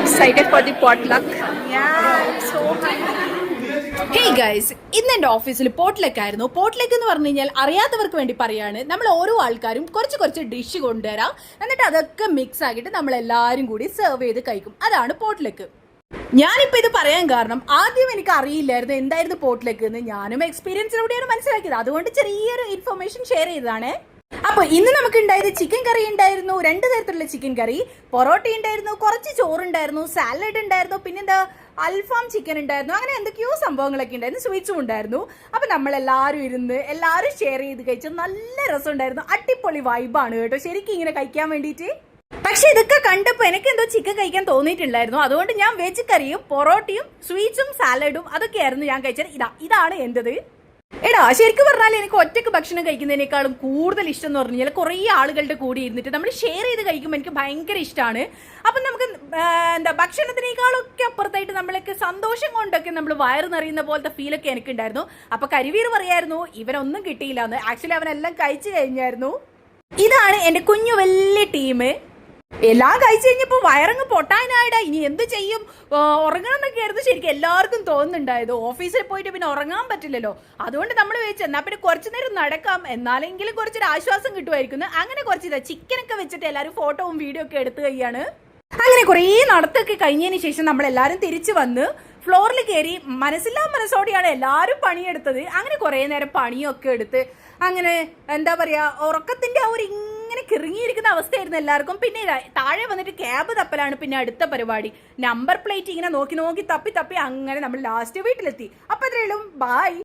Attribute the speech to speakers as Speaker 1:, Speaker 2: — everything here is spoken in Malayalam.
Speaker 1: excited for the potluck.
Speaker 2: Yeah, it's so hungry.
Speaker 3: Hey guys, ഇന്ന് എൻ്റെ ഓഫീസിൽ പോട്ട്ലക്ക് ആയിരുന്നു. പോട്ട്ലക്ക് എന്ന് പറഞ്ഞു കഴിഞ്ഞാൽ അറിയാത്തവർക്ക് വേണ്ടി പറയാണ്, നമ്മൾ ഓരോ ആൾക്കാരും കുറച്ച് ഡിഷ് കൊണ്ടുവരാം, എന്നിട്ട് അതൊക്കെ മിക്സ് ആക്കിയിട്ട് നമ്മൾ എല്ലാവരും കൂടി സെർവ് ചെയ്ത് കഴിക്കും. അതാണ് പോട്ട്ലക്ക്. ഞാനിപ്പോൾ ഇത് പറയാൻ കാരണം ആദ്യം എനിക്ക് അറിയില്ലായിരുന്നു എന്തായിരുന്നു പോട്ട്ലക്ക് എന്ന്. ഞാനും എക്സ്പീരിയൻസിലൂടെയാണ് മനസ്സിലാക്കിയത്. അതുകൊണ്ട് ചെറിയൊരു ഇൻഫർമേഷൻ ഷെയർ ചെയ്തതാണ്. അപ്പോൾ ഇന്ന് നമുക്ക് ഉണ്ടായത് ചിക്കൻ കറി ഉണ്ടായിരുന്നു, 2 തരത്തിലുള്ള ചിക്കൻ കറി, പൊറോട്ട ഉണ്ടായിരുന്നു, കുറച്ച് ചോറുണ്ടായിരുന്നു, സാലഡ് ഉണ്ടായിരുന്നു, പിന്നെന്താ അൽഫാം ചിക്കൻ ഉണ്ടായിരുന്നു, അങ്ങനെ എന്തൊക്കെയോ സംഭവങ്ങളൊക്കെ ഉണ്ടായിരുന്നു, സ്വീറ്റ്സും ഉണ്ടായിരുന്നു. അപ്പം നമ്മളെല്ലാവരും ഇരുന്ന് എല്ലാവരും ഷെയർ ചെയ്ത് കഴിച്ചു. നല്ല രസമുണ്ടായിരുന്നു, അടിപൊളി വൈബാണ് കേട്ടോ ശരിക്കും ഇങ്ങനെ കഴിക്കാൻ വേണ്ടിയിട്ട്. പക്ഷെ ഇതൊക്കെ കണ്ടപ്പോൾ എനിക്ക് എന്തോ ചിക്കൻ കഴിക്കാൻ തോന്നിയിട്ടുണ്ടായിരുന്നു. അതുകൊണ്ട് ഞാൻ വെജ് കറിയും പൊറോട്ടയും സ്വീറ്റ്സും സാലഡും അതൊക്കെയായിരുന്നു ഞാൻ കഴിച്ചത്. ഇതാണ് എൻ്റെത്. എടാ ശരിക്കും പറഞ്ഞാൽ എനിക്ക് ഒറ്റയ്ക്ക് ഭക്ഷണം കഴിക്കുന്നതിനേക്കാളും കൂടുതൽ ഇഷ്ടം എന്ന് പറഞ്ഞാൽ കുറേ ആളുകളുടെ കൂടി ഇരുന്നിട്ട് നമ്മൾ ഷെയർ ചെയ്ത് കഴിക്കുമ്പോൾ എനിക്ക് ഭയങ്കര ഇഷ്ടമാണ്. അപ്പം നമുക്ക് ഭക്ഷണത്തിനേക്കാളൊക്കെ അപ്പുറത്തായിട്ട് നമ്മൾക്ക് സന്തോഷം കൊണ്ടൊക്കെ നമ്മൾ വയറ് നിറയുന്ന പോലത്തെ ഫീലൊക്കെ എനിക്കുണ്ടായിരുന്നു. അപ്പം കരിവീർ പറയായിരുന്നു ഇവനൊന്നും കിട്ടിയില്ല എന്ന്. ആക്ച്വലി അവനെല്ലാം കഴിച്ചു കഴിഞ്ഞായിരുന്നു. ഇതാണ് എൻ്റെ കുഞ്ഞു വലിയ ടീം. എല്ലാം കഴിച്ചു കഴിഞ്ഞപ്പോൾ വയറങ്ങ് പൊട്ടാനായിടാ, ഇനി എന്ത് ചെയ്യും, ഉറങ്ങണം എന്നൊക്കെ ആയിരുന്നു ശരിക്കും എല്ലാവർക്കും തോന്നുന്നുണ്ടായത്. ഓഫീസിൽ പോയിട്ട് പിന്നെ ഉറങ്ങാൻ പറ്റില്ലല്ലോ. അതുകൊണ്ട് നമ്മൾ വെച്ച് എന്നാൽ പിന്നെ കുറച്ചു നേരം നടക്കാം, എന്നാലെങ്കിലും കുറച്ചൊരു ആശ്വാസം കിട്ടുമായിരിക്കുന്നു. അങ്ങനെ കുറച്ച് ചിക്കനൊക്കെ വെച്ചിട്ട് എല്ലാവരും ഫോട്ടോവും വീഡിയോ ഒക്കെ എടുത്തു കഴിയാണ്. അങ്ങനെ കുറേ നടത്തൊക്കെ കഴിഞ്ഞതിന് ശേഷം നമ്മളെല്ലാവരും തിരിച്ചു വന്ന് ഫ്ലോറിൽ കയറി മനസ്സില്ലാ മനസ്സോടെയാണ് എല്ലാവരും പണിയെടുത്തത്. അങ്ങനെ കുറേ നേരം പണിയൊക്കെ എടുത്ത് അങ്ങനെ എന്താ പറയുക, ഉറക്കത്തിൻ്റെ ആ ഒരു ഇങ്ങനെ കിറങ്ങിയിരിക്കുന്ന അവസ്ഥയായിരുന്നു എല്ലാവർക്കും. പിന്നെ താഴെ വന്നിട്ട് ക്യാബ് തപ്പലാണ് പിന്നെ അടുത്ത പരിപാടി. നമ്പർ പ്ലേറ്റ് ഇങ്ങനെ നോക്കി തപ്പി അങ്ങനെ നമ്മൾ ലാസ്റ്റ് വീട്ടിലെത്തി. അപ്പോൾ അത്രയുള്ളൂ, ബൈ.